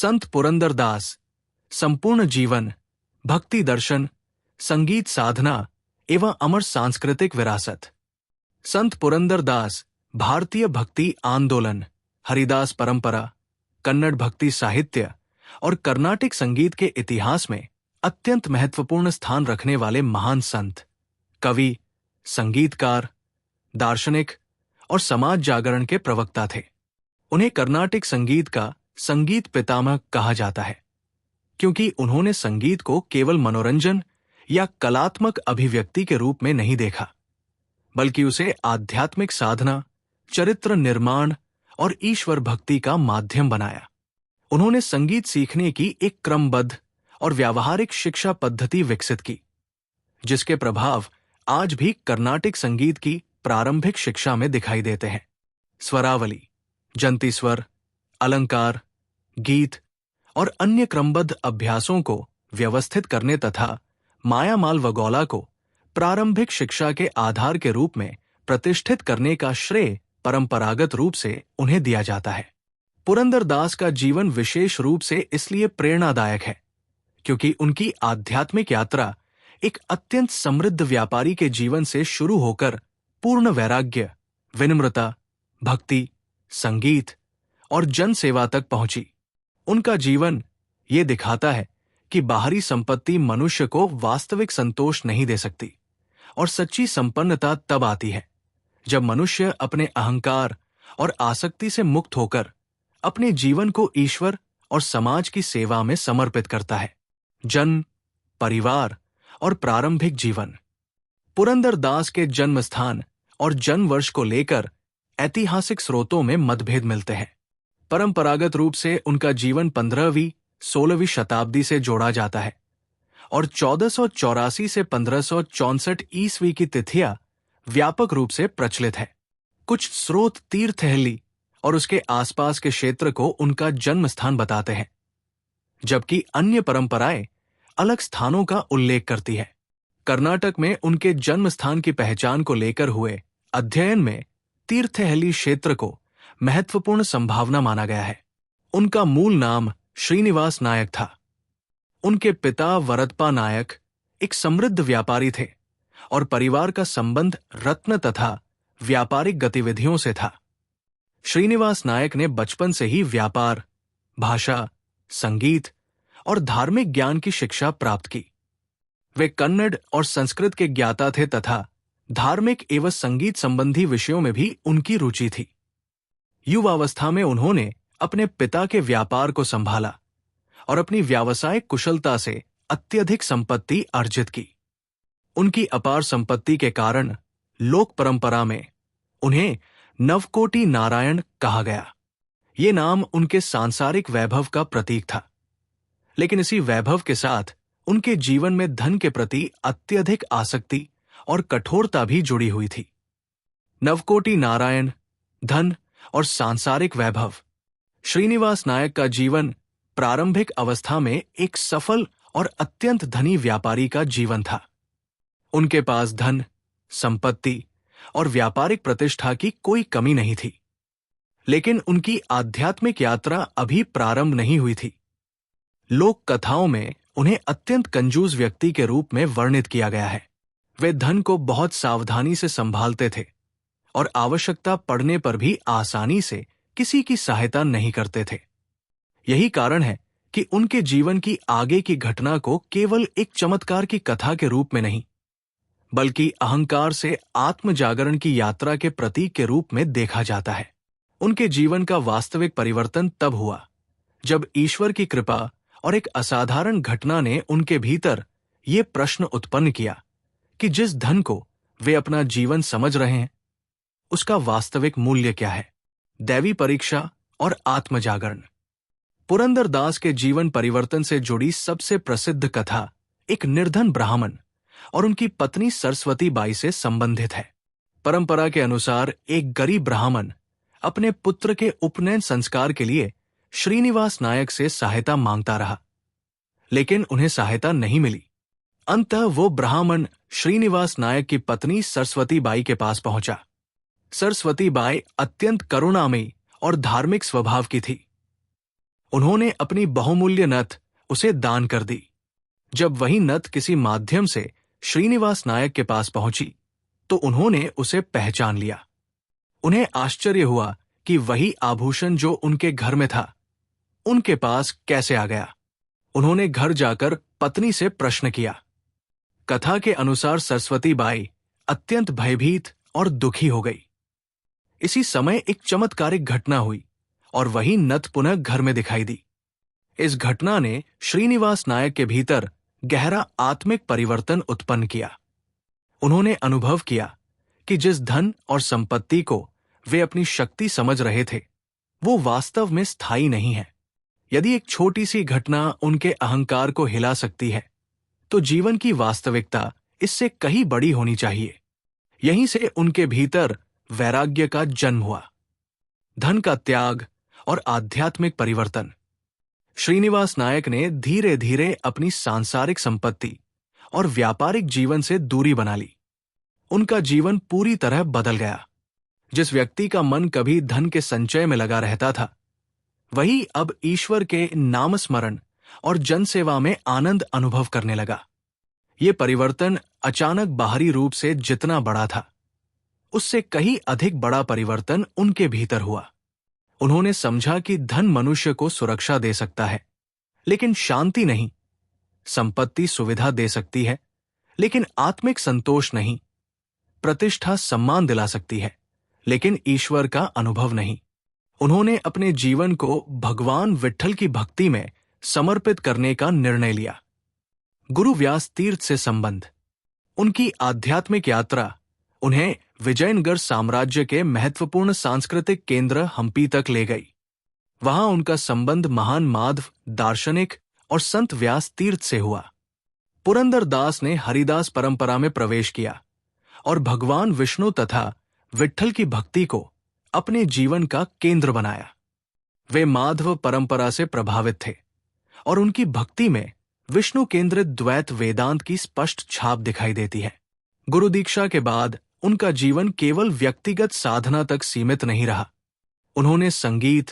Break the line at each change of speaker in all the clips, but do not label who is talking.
संत पुरंदरदास संपूर्ण जीवन, भक्ति दर्शन, संगीत साधना एवं अमर सांस्कृतिक विरासत। संत पुरंदरदास भारतीय भक्ति आंदोलन, हरिदास परंपरा, कन्नड़ भक्ति साहित्य और कर्नाटिक संगीत के इतिहास में अत्यंत महत्वपूर्ण स्थान रखने वाले महान संत, कवि, संगीतकार, दार्शनिक और समाज जागरण के प्रवक्ता थे। उन्हें कर्नाटिक संगीत का संगीत पितामह कहा जाता है, क्योंकि उन्होंने संगीत को केवल मनोरंजन या कलात्मक अभिव्यक्ति के रूप में नहीं देखा, बल्कि उसे आध्यात्मिक साधना, चरित्र निर्माण और ईश्वर भक्ति का माध्यम बनाया। उन्होंने संगीत सीखने की एक क्रमबद्ध और व्यावहारिक शिक्षा पद्धति विकसित की, जिसके प्रभाव आज भी कर्नाटिक संगीत की प्रारंभिक शिक्षा में दिखाई देते हैं। स्वरावली, जंती स्वर, अलंकार, गीत और अन्य क्रमबद्ध अभ्यासों को व्यवस्थित करने तथा मायामाल व गौला को प्रारंभिक शिक्षा के आधार के रूप में प्रतिष्ठित करने का श्रेय परंपरागत रूप से उन्हें दिया जाता है। पुरंदरदास का जीवन विशेष रूप से इसलिए प्रेरणादायक है क्योंकि उनकी आध्यात्मिक यात्रा एक अत्यंत समृद्ध व्यापारी के जीवन से शुरू होकर पूर्ण वैराग्य, विनम्रता, भक्ति, संगीत और जन सेवा तक पहुंची। उनका जीवन ये दिखाता है कि बाहरी संपत्ति मनुष्य को वास्तविक संतोष नहीं दे सकती और सच्ची संपन्नता तब आती है जब मनुष्य अपने अहंकार और आसक्ति से मुक्त होकर अपने जीवन को ईश्वर और समाज की सेवा में समर्पित करता है। जन्म, परिवार और प्रारंभिक जीवन। पुरंदरदास के जन्म स्थान और जन्म वर्ष को लेकर ऐतिहासिक स्रोतों में मतभेद मिलते हैं। परंपरागत रूप से उनका जीवन 15वीं 16वीं शताब्दी से जोड़ा जाता है और 1484 से 1564 ईस्वी की तिथियां व्यापक रूप से प्रचलित है। कुछ स्रोत तीर्थहल्ली और उसके आसपास के क्षेत्र को उनका जन्म स्थान बताते हैं, जबकि अन्य परंपराएं अलग स्थानों का उल्लेख करती है। कर्नाटक में उनके जन्म स्थान की पहचान को लेकर हुए अध्ययन में तीर्थहल्ली क्षेत्र को महत्वपूर्ण संभावना माना गया है। उनका मूल नाम श्रीनिवास नायक था। उनके पिता वरदप्पा नायक एक समृद्ध व्यापारी थे और परिवार का संबंध रत्न तथा व्यापारिक गतिविधियों से था। श्रीनिवास नायक ने बचपन से ही व्यापार, भाषा, संगीत और धार्मिक ज्ञान की शिक्षा प्राप्त की। वे कन्नड़ और संस्कृत के ज्ञाता थे तथा धार्मिक एवं संगीत संबंधी विषयों में भी उनकी रुचि थी। युवावस्था में उन्होंने अपने पिता के व्यापार को संभाला और अपनी व्यावसायिक कुशलता से अत्यधिक संपत्ति अर्जित की। उनकी अपार संपत्ति के कारण लोक परंपरा में उन्हें नवकोटि नारायण कहा गया। ये नाम उनके सांसारिक वैभव का प्रतीक था, लेकिन इसी वैभव के साथ उनके जीवन में धन के प्रति अत्यधिक आसक्ति और कठोरता भी जुड़ी हुई थी। नवकोटि नारायण, धन और सांसारिक वैभव। श्रीनिवास नायक का जीवन प्रारंभिक अवस्था में एक सफल और अत्यंत धनी व्यापारी का जीवन था। उनके पास धन, संपत्ति और व्यापारिक प्रतिष्ठा की कोई कमी नहीं थी, लेकिन उनकी आध्यात्मिक यात्रा अभी प्रारंभ नहीं हुई थी। लोक कथाओं में उन्हें अत्यंत कंजूस व्यक्ति के रूप में वर्णित किया गया है। वे धन को बहुत सावधानी से संभालते थे और आवश्यकता पड़ने पर भी आसानी से किसी की सहायता नहीं करते थे। यही कारण है कि उनके जीवन की आगे की घटना को केवल एक चमत्कार की कथा के रूप में नहीं, बल्कि अहंकार से आत्म जागरण की यात्रा के प्रतीक के रूप में देखा जाता है। उनके जीवन का वास्तविक परिवर्तन तब हुआ जब ईश्वर की कृपा और एक असाधारण घटना ने उनके भीतर ये प्रश्न उत्पन्न किया कि जिस धन को वे अपना जीवन समझ रहे हैं, उसका वास्तविक मूल्य क्या है। दैवी परीक्षा और आत्म जागरण। पुरंदरदास के जीवन परिवर्तन से जुड़ी सबसे प्रसिद्ध कथा एक निर्धन ब्राह्मण और उनकी पत्नी सरस्वती बाई से संबंधित है। परंपरा के अनुसार एक गरीब ब्राह्मण अपने पुत्र के उपनयन संस्कार के लिए श्रीनिवास नायक से सहायता मांगता रहा, लेकिन उन्हें सहायता नहीं मिली। अंततः वो ब्राह्मण श्रीनिवास नायक की पत्नी सरस्वती बाई के पास पहुंचा। सरस्वती बाई अत्यंत करुणामयी और धार्मिक स्वभाव की थी। उन्होंने अपनी बहुमूल्य नथ उसे दान कर दी। जब वही नथ किसी माध्यम से श्रीनिवास नायक के पास पहुंची तो उन्होंने उसे पहचान लिया। उन्हें आश्चर्य हुआ कि वही आभूषण जो उनके घर में था उनके पास कैसे आ गया। उन्होंने घर जाकर पत्नी से प्रश्न किया। कथा के अनुसार सरस्वती बाई अत्यंत भयभीत और दुखी हो गई। इसी समय एक चमत्कारिक घटना हुई और वही नथ पुनः घर में दिखाई दी। इस घटना ने श्रीनिवास नायक के भीतर गहरा आत्मिक परिवर्तन उत्पन्न किया। उन्होंने अनुभव किया कि जिस धन और संपत्ति को वे अपनी शक्ति समझ रहे थे वो वास्तव में स्थायी नहीं है। यदि एक छोटी सी घटना उनके अहंकार को हिला सकती है तो जीवन की वास्तविकता इससे कहीं बड़ी होनी चाहिए। यहीं से उनके भीतर वैराग्य का जन्म हुआ, धन का त्याग और आध्यात्मिक परिवर्तन। श्रीनिवास नायक ने धीरे धीरे अपनी सांसारिक संपत्ति और व्यापारिक जीवन से दूरी बना ली। उनका जीवन पूरी तरह बदल गया। जिस व्यक्ति का मन कभी धन के संचय में लगा रहता था वही अब ईश्वर के नामस्मरण और जनसेवा में आनंद अनुभव करने लगा। ये परिवर्तन अचानक बाहरी रूप से जितना बड़ा था उससे कहीं अधिक बड़ा परिवर्तन उनके भीतर हुआ। उन्होंने समझा कि धन मनुष्य को सुरक्षा दे सकता है लेकिन शांति नहीं, संपत्ति सुविधा दे सकती है लेकिन आत्मिक संतोष नहीं, प्रतिष्ठा सम्मान दिला सकती है लेकिन ईश्वर का अनुभव नहीं। उन्होंने अपने जीवन को भगवान विट्ठल की भक्ति में समर्पित करने का निर्णय लिया। गुरु व्यास तीर्थ से संबंध। उनकी आध्यात्मिक यात्रा उन्हें विजयनगढ़ साम्राज्य के महत्वपूर्ण सांस्कृतिक केंद्र हम्पी तक ले गई। वहां उनका संबंध महान माध्व दार्शनिक और संत व्यास तीर्थ से हुआ। पुरंदर दास ने हरिदास परंपरा में प्रवेश किया और भगवान विष्णु तथा विट्ठल की भक्ति को अपने जीवन का केंद्र बनाया। वे माध्व परंपरा से प्रभावित थे और उनकी भक्ति में विष्णु केंद्रित द्वैत वेदांत की स्पष्ट छाप दिखाई देती है। गुरु दीक्षा के बाद उनका जीवन केवल व्यक्तिगत साधना तक सीमित नहीं रहा। उन्होंने संगीत,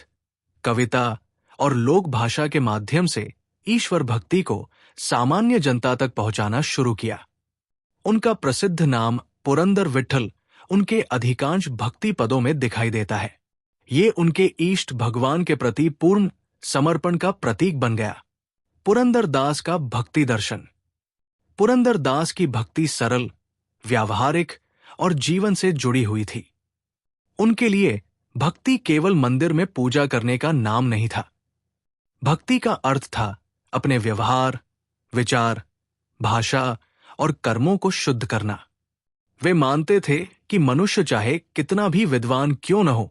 कविता और लोक भाषा के माध्यम से ईश्वर भक्ति को सामान्य जनता तक पहुंचाना शुरू किया। उनका प्रसिद्ध नाम पुरंदर विट्ठल उनके अधिकांश भक्ति पदों में दिखाई देता है। ये उनके इष्ट भगवान के प्रति पूर्ण समर्पण का प्रतीक बन गया। पुरंदर दास का भक्ति दर्शन। पुरंदर दास की भक्ति सरल, व्यावहारिक और जीवन से जुड़ी हुई थी। उनके लिए भक्ति केवल मंदिर में पूजा करने का नाम नहीं था। भक्ति का अर्थ था अपने व्यवहार, विचार, भाषा और कर्मों को शुद्ध करना। वे मानते थे कि मनुष्य चाहे कितना भी विद्वान क्यों न हो,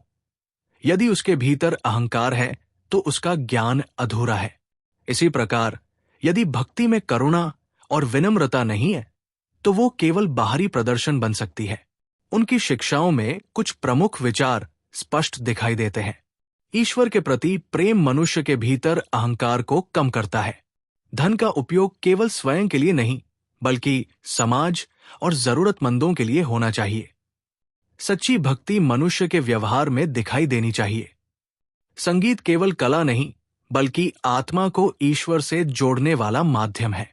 यदि उसके भीतर अहंकार है तो उसका ज्ञान अधूरा है। इसी प्रकार यदि भक्ति में करुणा और विनम्रता नहीं है तो वो केवल बाहरी प्रदर्शन बन सकती है। उनकी शिक्षाओं में कुछ प्रमुख विचार स्पष्ट दिखाई देते हैं। ईश्वर के प्रति प्रेम मनुष्य के भीतर अहंकार को कम करता है। धन का उपयोग केवल स्वयं के लिए नहीं बल्कि समाज और जरूरतमंदों के लिए होना चाहिए। सच्ची भक्ति मनुष्य के व्यवहार में दिखाई देनी चाहिए। संगीत केवल कला नहीं बल्कि आत्मा को ईश्वर से जोड़ने वाला माध्यम है।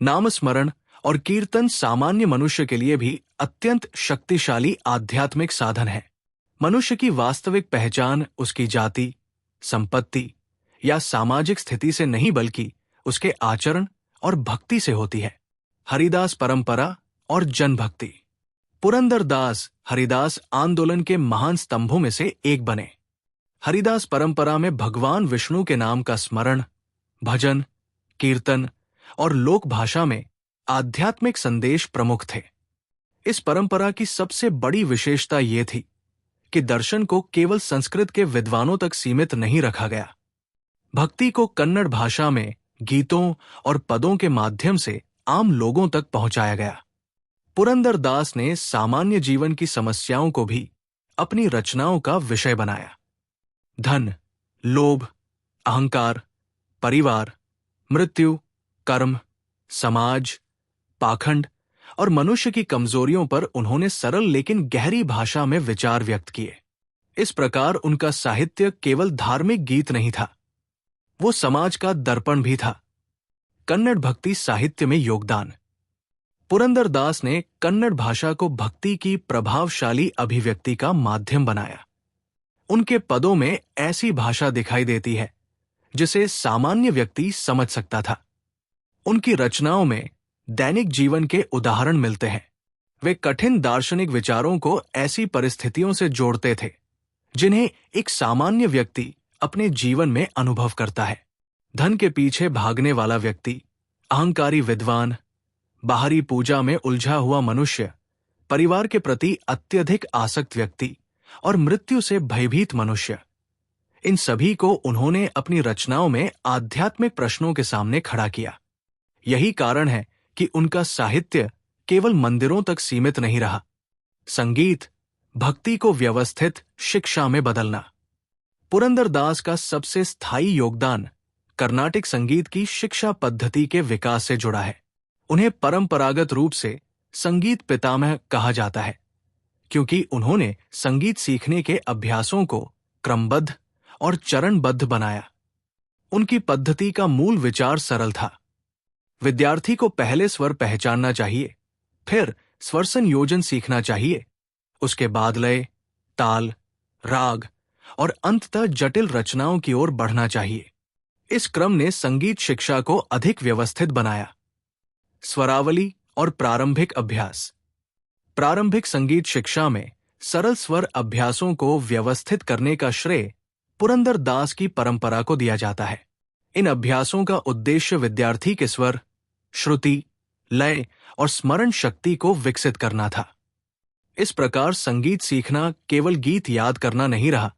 नामस्मरण और कीर्तन सामान्य मनुष्य के लिए भी अत्यंत शक्तिशाली आध्यात्मिक साधन है। मनुष्य की वास्तविक पहचान उसकी जाति, संपत्ति या सामाजिक स्थिति से नहीं बल्कि उसके आचरण और भक्ति से होती है। हरिदास परंपरा और जन भक्ति। पुरंदर दास हरिदास आंदोलन के महान स्तंभों में से एक बने। हरिदास परंपरा में भगवान विष्णु के नाम का स्मरण, भजन, कीर्तन और लोक भाषा में आध्यात्मिक संदेश प्रमुख थे। इस परंपरा की सबसे बड़ी विशेषता ये थी कि दर्शन को केवल संस्कृत के विद्वानों तक सीमित नहीं रखा गया। भक्ति को कन्नड़ भाषा में गीतों और पदों के माध्यम से आम लोगों तक पहुंचाया गया। पुरंदर दास ने सामान्य जीवन की समस्याओं को भी अपनी रचनाओं का विषय बनाया। धन, लोभ, अहंकार, परिवार, मृत्यु, कर्म, समाज, पाखंड और मनुष्य की कमजोरियों पर उन्होंने सरल लेकिन गहरी भाषा में विचार व्यक्त किए। इस प्रकार उनका साहित्य केवल धार्मिक गीत नहीं था, वो समाज का दर्पण भी था। कन्नड़ भक्ति साहित्य में योगदान। पुरंदरदास ने कन्नड़ भाषा को भक्ति की प्रभावशाली अभिव्यक्ति का माध्यम बनाया। उनके पदों में ऐसी भाषा दिखाई देती है जिसे सामान्य व्यक्ति समझ सकता था। उनकी रचनाओं में दैनिक जीवन के उदाहरण मिलते हैं। वे कठिन दार्शनिक विचारों को ऐसी परिस्थितियों से जोड़ते थे जिन्हें एक सामान्य व्यक्ति अपने जीवन में अनुभव करता है। धन के पीछे भागने वाला व्यक्ति, अहंकारी विद्वान, बाहरी पूजा में उलझा हुआ मनुष्य, परिवार के प्रति अत्यधिक आसक्त व्यक्ति और मृत्यु से भयभीत मनुष्य, इन सभी को उन्होंने अपनी रचनाओं में आध्यात्मिक प्रश्नों के सामने खड़ा किया। यही कारण है कि उनका साहित्य केवल मंदिरों तक सीमित नहीं रहा। संगीत, भक्ति को व्यवस्थित शिक्षा में बदलना। पुरंदरदास का सबसे स्थायी योगदान कर्नाटिक संगीत की शिक्षा पद्धति के विकास से जुड़ा है। उन्हें परंपरागत रूप से संगीत पितामह कहा जाता है क्योंकि उन्होंने संगीत सीखने के अभ्यासों को क्रमबद्ध और चरणबद्ध बनाया। उनकी पद्धति का मूल विचार सरल था। विद्यार्थी को पहले स्वर पहचानना चाहिए, फिर स्वर संयोजन सीखना चाहिए, उसके बाद लय, ताल, राग और अंततः जटिल रचनाओं की ओर बढ़ना चाहिए। इस क्रम ने संगीत शिक्षा को अधिक व्यवस्थित बनाया। स्वरावली और प्रारंभिक अभ्यास। प्रारंभिक संगीत शिक्षा में सरल स्वर अभ्यासों को व्यवस्थित करने का श्रेय पुरंदरदास की परंपरा को दिया जाता है। इन अभ्यासों का उद्देश्य विद्यार्थी के स्वर, श्रुति, लय और स्मरण शक्ति को विकसित करना था। इस प्रकार संगीत सीखना केवल गीत याद करना नहीं रहा,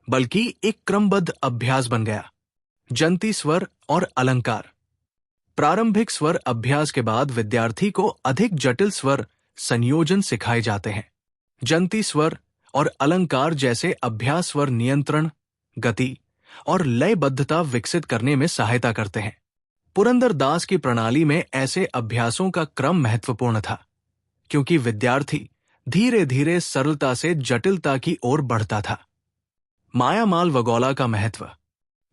बल्कि एक क्रमबद्ध अभ्यास बन गया। जंती स्वर और अलंकार। प्रारंभिक स्वर अभ्यास के बाद विद्यार्थी को अधिक जटिल स्वर संयोजन सिखाए जाते हैं। जंती स्वर और अलंकार जैसे अभ्यास स्वर नियंत्रण, गति और लयबद्धता विकसित करने में सहायता करते हैं। पुरंदरदास की प्रणाली में ऐसे अभ्यासों का क्रम महत्वपूर्ण था क्योंकि विद्यार्थी धीरे धीरे सरलता से जटिलता की ओर बढ़ता था। मायामाल वगौला का महत्व।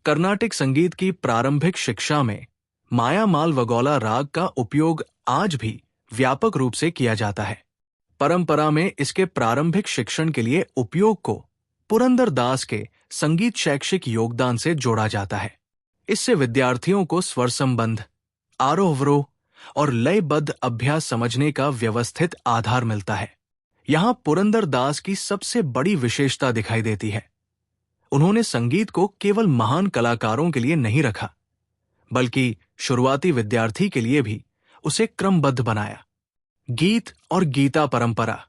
कर्नाटिक संगीत की प्रारंभिक शिक्षा में मायामाल वगौला राग का उपयोग आज भी व्यापक रूप से किया जाता है। परंपरा में इसके प्रारंभिक शिक्षण के लिए उपयोग को पुरंदरदास के संगीत शैक्षिक योगदान से जोड़ा जाता है। इससे विद्यार्थियों को स्वर संबंध, आरोह-अवरोह और लयबद्ध अभ्यास समझने का व्यवस्थित आधार मिलता है। यहां पुरंदरदास की सबसे बड़ी विशेषता दिखाई देती है। उन्होंने संगीत को केवल महान कलाकारों के लिए नहीं रखा, बल्कि शुरुआती विद्यार्थी के लिए भी उसे क्रमबद्ध बनाया। गीत और गीता परंपरा।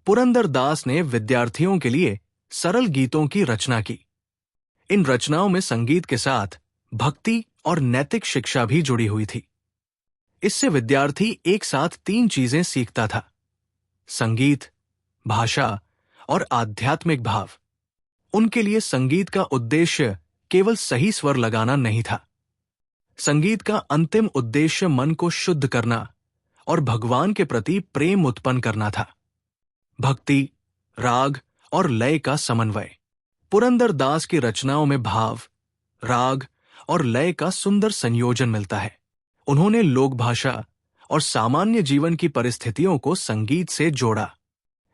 पुरंदरदास ने विद्यार्थियों के लिए सरल गीतों की रचना की। इन रचनाओं में संगीत के साथ भक्ति और नैतिक शिक्षा भी जुड़ी हुई थी। इससे विद्यार्थी एक साथ 3 चीजें सीखता था: संगीत, भाषा और आध्यात्मिक भाव। उनके लिए संगीत का उद्देश्य केवल सही स्वर लगाना नहीं था। संगीत का अंतिम उद्देश्य मन को शुद्ध करना और भगवान के प्रति प्रेम उत्पन्न करना था। भक्ति, राग और लय का समन्वय। पुरंदरदास की रचनाओं में भाव, राग और लय का सुंदर संयोजन मिलता है। उन्होंने लोक भाषा और सामान्य जीवन की परिस्थितियों को संगीत से जोड़ा।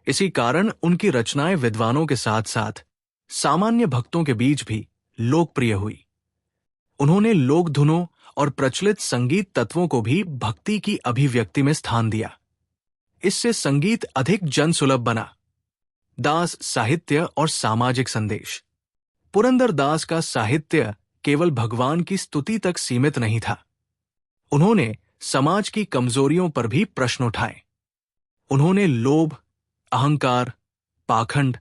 इसी कारण उनकी रचनाएं विद्वानों के साथ साथ सामान्य भक्तों के बीच भी लोकप्रिय हुई। उन्होंने लोक धुनों और प्रचलित संगीत तत्वों को भी भक्ति की अभिव्यक्ति में स्थान दिया। इससे संगीत अधिक जनसुलभ बना। दास साहित्य और सामाजिक संदेश। पुरंदरदास का साहित्य केवल भगवान की स्तुति तक सीमित नहीं था। उन्होंने समाज की कमजोरियों पर भी प्रश्न उठाए। उन्होंने लोभ, अहंकार, पाखंड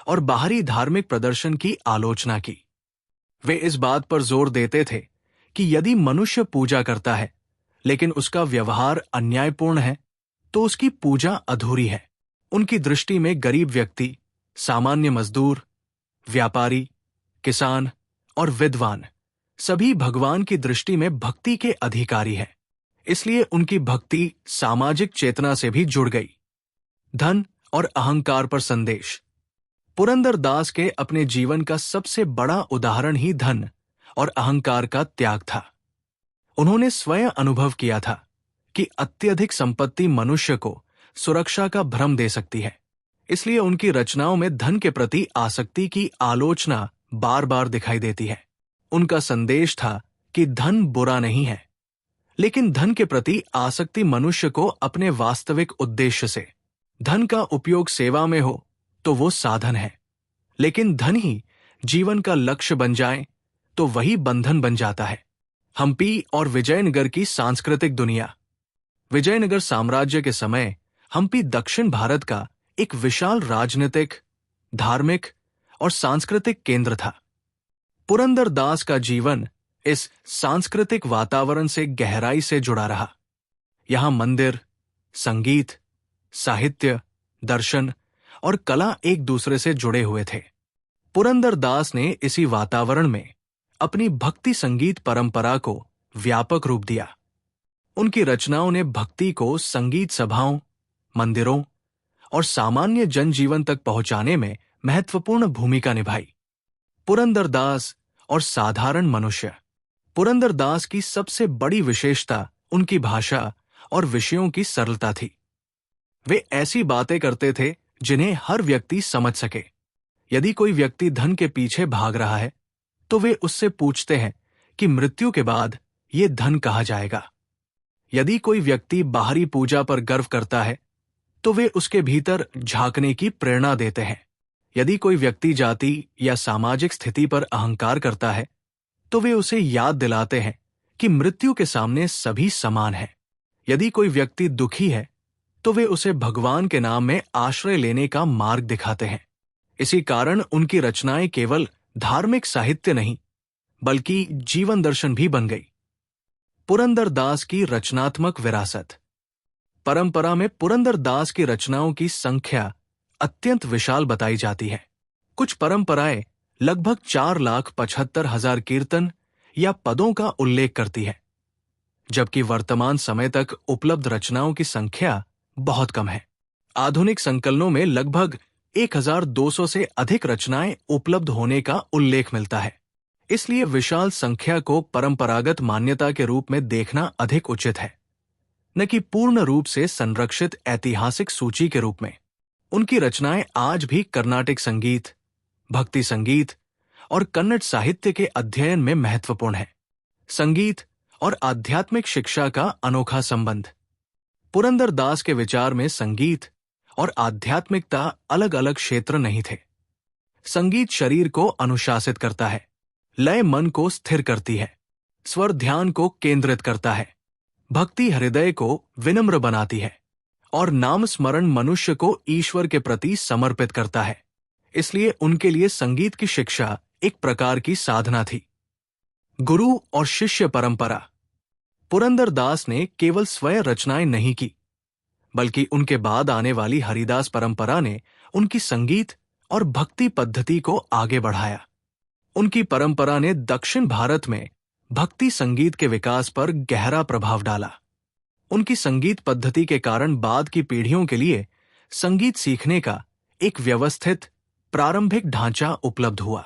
और बाहरी धार्मिक प्रदर्शन की आलोचना की। वे इस बात पर जोर देते थे कि यदि मनुष्य पूजा करता है लेकिन उसका व्यवहार अन्यायपूर्ण है तो उसकी पूजा अधूरी है। उनकी दृष्टि में गरीब व्यक्ति, सामान्य मजदूर, व्यापारी, किसान और विद्वान सभी भगवान की दृष्टि में भक्ति के अधिकारी हैं। इसलिए उनकी भक्ति सामाजिक चेतना से भी जुड़ गई। धन और अहंकार पर संदेश। पुरंदरदास के अपने जीवन का सबसे बड़ा उदाहरण ही धन और अहंकार का त्याग था। उन्होंने स्वयं अनुभव किया था कि अत्यधिक संपत्ति मनुष्य को सुरक्षा का भ्रम दे सकती है। इसलिए उनकी रचनाओं में धन के प्रति आसक्ति की आलोचना बार बार दिखाई देती है। उनका संदेश था कि धन बुरा नहीं है, लेकिन धन के प्रति आसक्ति मनुष्य को अपने वास्तविक उद्देश्य से, धन का उपयोग सेवा में हो तो वो साधन है, लेकिन धन ही जीवन का लक्ष्य बन जाए तो वही बंधन बन जाता है। हम्पी और विजयनगर की सांस्कृतिक दुनिया। विजयनगर साम्राज्य के समय हम्पी दक्षिण भारत का एक विशाल राजनीतिक, धार्मिक और सांस्कृतिक केंद्र था। पुरंदर दास का जीवन इस सांस्कृतिक वातावरण से गहराई से जुड़ा रहा। यहां मंदिर, संगीत, साहित्य, दर्शन और कला एक दूसरे से जुड़े हुए थे। पुरंदर दास ने इसी वातावरण में अपनी भक्ति संगीत परंपरा को व्यापक रूप दिया। उनकी रचनाओं ने भक्ति को संगीत सभाओं, मंदिरों और सामान्य जनजीवन तक पहुंचाने में महत्वपूर्ण भूमिका निभाई। पुरंदर दास और साधारण मनुष्य। पुरंदर दास की सबसे बड़ी विशेषता उनकी भाषा और विषयों की सरलता थी। वे ऐसी बातें करते थे जिन्हें हर व्यक्ति समझ सके। यदि कोई व्यक्ति धन के पीछे भाग रहा है तो वे उससे पूछते हैं कि मृत्यु के बाद ये धन कहाँ जाएगा। यदि कोई व्यक्ति बाहरी पूजा पर गर्व करता है तो वे उसके भीतर झांकने की प्रेरणा देते हैं। यदि कोई व्यक्ति जाति या सामाजिक स्थिति पर अहंकार करता है तो वे उसे याद दिलाते हैं कि मृत्यु के सामने सभी समान हैं। यदि कोई व्यक्ति दुखी है तो वे उसे भगवान के नाम में आश्रय लेने का मार्ग दिखाते हैं। इसी कारण उनकी रचनाएं केवल धार्मिक साहित्य नहीं बल्कि जीवन दर्शन भी बन गई। पुरंदर दास की रचनात्मक विरासत। परंपरा में पुरंदर दास की रचनाओं की संख्या अत्यंत विशाल बताई जाती है। कुछ परंपराएं लगभग 4,75,000 कीर्तन या पदों का उल्लेख करती है, जबकि वर्तमान समय तक उपलब्ध रचनाओं की संख्या बहुत कम है। आधुनिक संकलनों में लगभग 1,200 से अधिक रचनाएं उपलब्ध होने का उल्लेख मिलता है। इसलिए विशाल संख्या को परंपरागत मान्यता के रूप में देखना अधिक उचित है, न कि पूर्ण रूप से संरक्षित ऐतिहासिक सूची के रूप में। उनकी रचनाएं आज भी कर्नाटिक संगीत, भक्ति संगीत और कन्नड़ साहित्य के अध्ययन में महत्वपूर्ण है। संगीत और आध्यात्मिक शिक्षा का अनोखा संबंध। पुरंदर दास के विचार में संगीत और आध्यात्मिकता अलग अलग क्षेत्र नहीं थे। संगीत शरीर को अनुशासित करता है, लय मन को स्थिर करती है, स्वर ध्यान को केंद्रित करता है, भक्ति हृदय को विनम्र बनाती है और नाम स्मरण मनुष्य को ईश्वर के प्रति समर्पित करता है। इसलिए उनके लिए संगीत की शिक्षा एक प्रकार की साधना थी। गुरु और शिष्य परंपरा। पुरंदर दास ने केवल स्वयं रचनाएं नहीं की, बल्कि उनके बाद आने वाली हरिदास परंपरा ने उनकी संगीत और भक्ति पद्धति को आगे बढ़ाया। उनकी परंपरा ने दक्षिण भारत में भक्ति संगीत के विकास पर गहरा प्रभाव डाला। उनकी संगीत पद्धति के कारण बाद की पीढ़ियों के लिए संगीत सीखने का एक व्यवस्थित प्रारंभिक ढांचा उपलब्ध हुआ।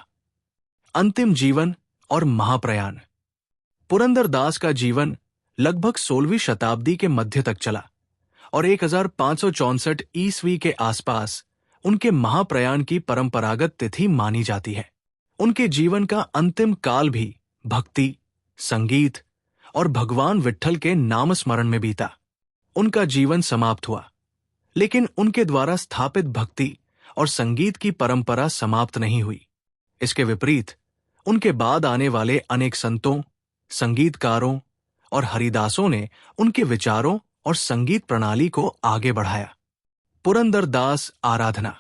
अंतिम जीवन और महाप्रयाण। पुरंदर दास का जीवन लगभग 16वीं शताब्दी के मध्य तक चला और 1564 ईस्वी के आसपास उनके महाप्रयाण की परंपरागत तिथि मानी जाती है। उनके जीवन का अंतिम काल भी भक्ति, संगीत और भगवान विट्ठल के नाम स्मरण में बीता। उनका जीवन समाप्त हुआ, लेकिन उनके द्वारा स्थापित भक्ति और संगीत की परंपरा समाप्त नहीं हुई। इसके विपरीत उनके बाद आने वाले अनेक संतों, संगीतकारों और हरिदासों ने उनके विचारों और संगीत प्रणाली को आगे बढ़ाया। पुरंदर दास आराधना।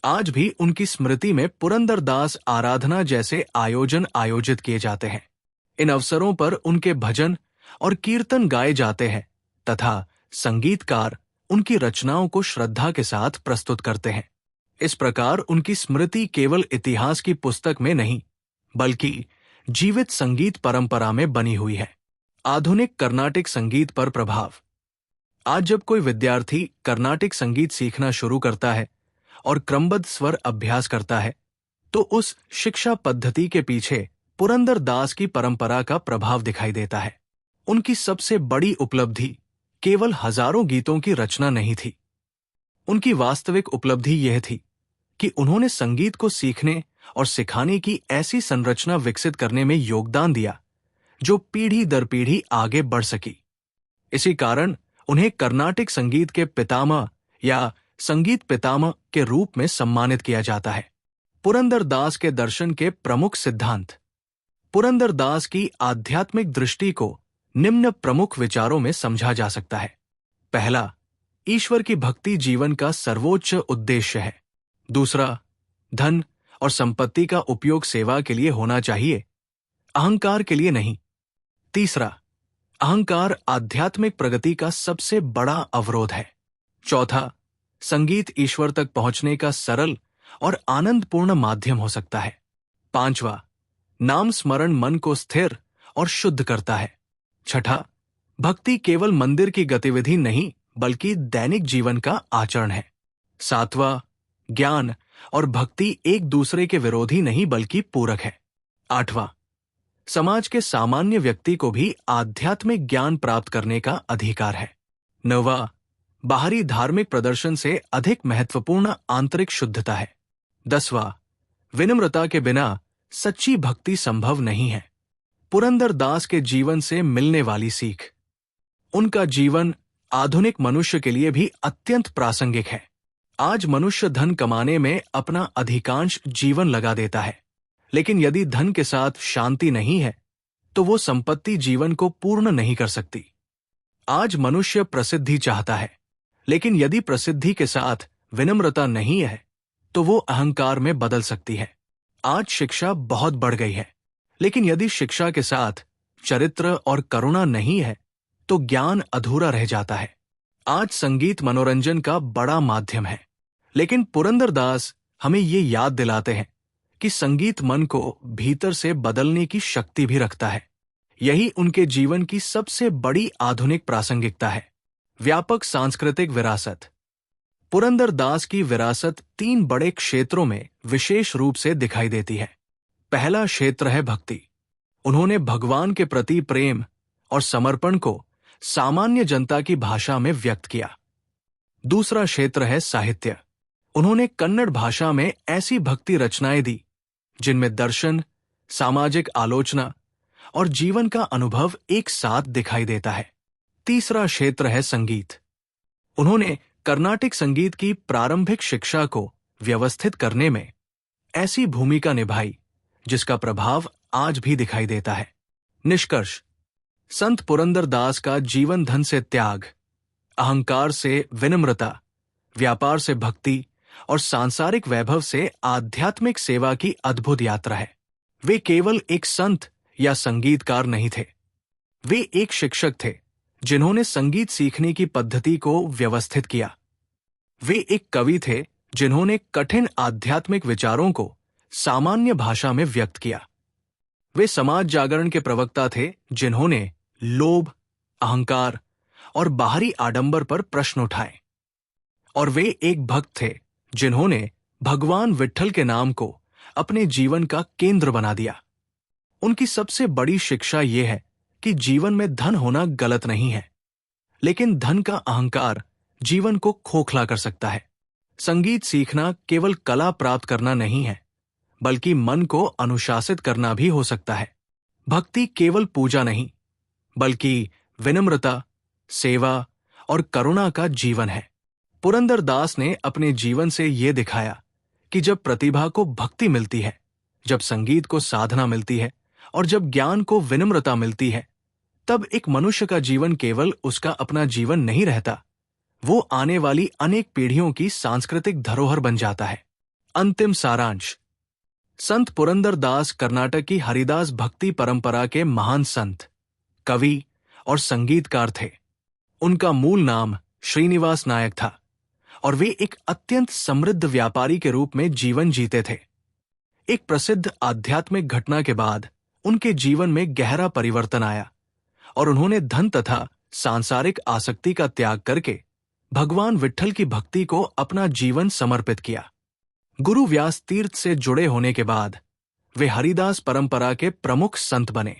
आज भी उनकी स्मृति में पुरंदर दास आराधना जैसे आयोजन आयोजित किए जाते हैं। इन अवसरों पर उनके भजन और कीर्तन गाए जाते हैं तथा संगीतकार उनकी रचनाओं को श्रद्धा के साथ प्रस्तुत करते हैं। इस प्रकार उनकी स्मृति केवल इतिहास की पुस्तक में नहीं, बल्कि जीवित संगीत परंपरा में बनी हुई है। आधुनिक कर्नाटिक संगीत पर प्रभाव। आज जब कोई विद्यार्थी कर्नाटिक संगीत सीखना शुरू करता है और क्रमबद्ध स्वर अभ्यास करता है, तो उस शिक्षा पद्धति के पीछे पुरंदर दास की परंपरा का प्रभाव दिखाई देता है। उनकी सबसे बड़ी उपलब्धि केवल हजारों गीतों की रचना नहीं थी। उनकी वास्तविक उपलब्धि यह थी कि उन्होंने संगीत को सीखने और सिखाने की ऐसी संरचना विकसित करने में योगदान दिया जो पीढ़ी दर पीढ़ी आगे बढ़ सकी। इसी कारण उन्हें कर्नाटिक संगीत के पितामह या संगीत पितामह के रूप में सम्मानित किया जाता है। पुरंदर दास के दर्शन के प्रमुख सिद्धांत। पुरंदर दास की आध्यात्मिक दृष्टि को निम्न प्रमुख विचारों में समझा जा सकता है। पहला, ईश्वर की भक्ति जीवन का सर्वोच्च उद्देश्य है। दूसरा, धन और संपत्ति का उपयोग सेवा के लिए होना चाहिए, अहंकार के लिए नहीं। तीसरा, अहंकार आध्यात्मिक प्रगति का सबसे बड़ा अवरोध है। चौथा, संगीत ईश्वर तक पहुंचने का सरल और आनंदपूर्ण माध्यम हो सकता है। पांचवा, नाम स्मरण मन को स्थिर और शुद्ध करता है। छठा, भक्ति केवल मंदिर की गतिविधि नहीं बल्कि दैनिक जीवन का आचरण है। सातवां, ज्ञान और भक्ति एक दूसरे के विरोधी नहीं बल्कि पूरक है। आठवां, समाज के सामान्य व्यक्ति को भी आध्यात्मिक ज्ञान प्राप्त करने का अधिकार है। नौवां, बाहरी धार्मिक प्रदर्शन से अधिक महत्वपूर्ण आंतरिक शुद्धता है। 10वां, विनम्रता के बिना सच्ची भक्ति संभव नहीं है। पुरंदर दास के जीवन से मिलने वाली सीख। उनका जीवन आधुनिक मनुष्य के लिए भी अत्यंत प्रासंगिक है। आज मनुष्य धन कमाने में अपना अधिकांश जीवन लगा देता है, लेकिन यदि धन के साथ शांति नहीं है तो वो संपत्ति जीवन को पूर्ण नहीं कर सकती। आज मनुष्य प्रसिद्धि चाहता है, लेकिन यदि प्रसिद्धि के साथ विनम्रता नहीं है तो वो अहंकार में बदल सकती है। आज शिक्षा बहुत बढ़ गई है, लेकिन यदि शिक्षा के साथ चरित्र और करुणा नहीं है तो ज्ञान अधूरा रह जाता है। आज संगीत मनोरंजन का बड़ा माध्यम है, लेकिन पुरंदर दास हमें ये याद दिलाते हैं कि संगीत मन को भीतर से बदलने की शक्ति भी रखता है। यही उनके जीवन की सबसे बड़ी आधुनिक प्रासंगिकता है। व्यापक सांस्कृतिक विरासत। पुरंदर दास की विरासत 3 बड़े क्षेत्रों में विशेष रूप से दिखाई देती है। पहला क्षेत्र है भक्ति। उन्होंने भगवान के प्रति प्रेम और समर्पण को सामान्य जनता की भाषा में व्यक्त किया। दूसरा क्षेत्र है साहित्य। उन्होंने कन्नड़ भाषा में ऐसी भक्ति रचनाएं दी जिनमें दर्शन, सामाजिक आलोचना और जीवन का अनुभव एक साथ दिखाई देता है। तीसरा क्षेत्र है संगीत। उन्होंने कर्नाटिक संगीत की प्रारंभिक शिक्षा को व्यवस्थित करने में ऐसी भूमिका निभाई जिसका प्रभाव आज भी दिखाई देता है। निष्कर्ष, संत पुरंदर दास का जीवन धन से त्याग, अहंकार से विनम्रता, व्यापार से भक्ति और सांसारिक वैभव से आध्यात्मिक सेवा की अद्भुत यात्रा है। वे केवल एक संत या संगीतकार नहीं थे, वे एक शिक्षक थे जिन्होंने संगीत सीखने की पद्धति को व्यवस्थित किया। वे एक कवि थे जिन्होंने कठिन आध्यात्मिक विचारों को सामान्य भाषा में व्यक्त किया। वे समाज जागरण के प्रवक्ता थे जिन्होंने लोभ, अहंकार और बाहरी आडंबर पर प्रश्न उठाए। और वे एक भक्त थे जिन्होंने भगवान विट्ठल के नाम को अपने जीवन का केंद्र बना दिया। उनकी सबसे बड़ी शिक्षा यह है कि जीवन में धन होना गलत नहीं है, लेकिन धन का अहंकार जीवन को खोखला कर सकता है। संगीत सीखना केवल कला प्राप्त करना नहीं है, बल्कि मन को अनुशासित करना भी हो सकता है। भक्ति केवल पूजा नहीं, बल्कि विनम्रता, सेवा और करुणा का जीवन है। पुरंदर दास ने अपने जीवन से ये दिखाया कि जब प्रतिभा को भक्ति मिलती है, जब संगीत को साधना मिलती है और जब ज्ञान को विनम्रता मिलती है, तब एक मनुष्य का जीवन केवल उसका अपना जीवन नहीं रहता, वो आने वाली अनेक पीढ़ियों की सांस्कृतिक धरोहर बन जाता है। अंतिम सारांश। संत पुरंदर दास कर्नाटक की हरिदास भक्ति परंपरा के महान संत, कवि और संगीतकार थे। उनका मूल नाम श्रीनिवास नायक था और वे एक अत्यंत समृद्ध व्यापारी के रूप में जीवन जीते थे। एक प्रसिद्ध आध्यात्मिक घटना के बाद उनके जीवन में गहरा परिवर्तन आया और उन्होंने धन तथा सांसारिक आसक्ति का त्याग करके भगवान विट्ठल की भक्ति को अपना जीवन समर्पित किया। गुरु व्यास तीर्थ से जुड़े होने के बाद वे हरिदास परंपरा के प्रमुख संत बने।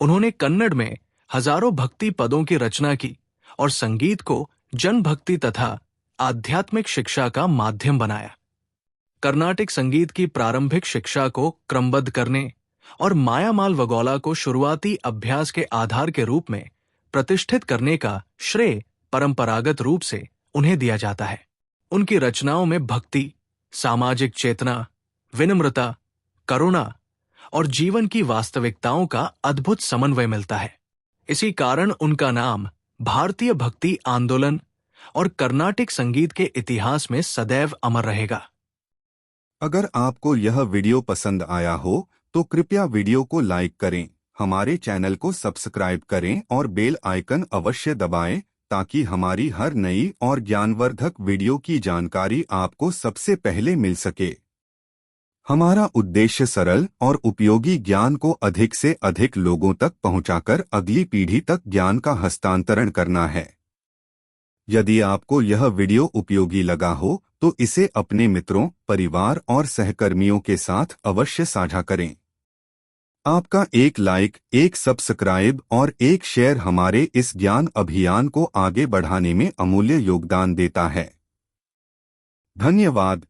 उन्होंने कन्नड़ में हजारों भक्ति पदों की रचना की और संगीत को जन भक्ति तथा आध्यात्मिक शिक्षा का माध्यम बनाया। कर्नाटिक संगीत की प्रारंभिक शिक्षा को क्रमबद्ध करने और मायामाल वगोला को शुरुआती अभ्यास के आधार के रूप में प्रतिष्ठित करने का श्रेय परंपरागत रूप से उन्हें दिया जाता है। उनकी रचनाओं में भक्ति, सामाजिक चेतना, विनम्रता, करुणा और जीवन की वास्तविकताओं का अद्भुत समन्वय मिलता है। इसी कारण उनका नाम भारतीय भक्ति आंदोलन और कर्नाटिक संगीत के इतिहास में सदैव अमर रहेगा।
अगर आपको यह वीडियो पसंद आया हो तो कृपया वीडियो को लाइक करें, हमारे चैनल को सब्सक्राइब करें और बेल आइकन अवश्य दबाएं ताकि हमारी हर नई और ज्ञानवर्धक वीडियो की जानकारी आपको सबसे पहले मिल सके। हमारा उद्देश्य सरल और उपयोगी ज्ञान को अधिक से अधिक लोगों तक पहुंचाकर अगली पीढ़ी तक ज्ञान का हस्तांतरण करना है। यदि आपको यह वीडियो उपयोगी लगा हो तो इसे अपने मित्रों, परिवार और सहकर्मियों के साथ अवश्य साझा करें। आपका एक लाइक, एक सब्सक्राइब और एक शेयर हमारे इस ज्ञान अभियान को आगे बढ़ाने में अमूल्य योगदान देता है। धन्यवाद।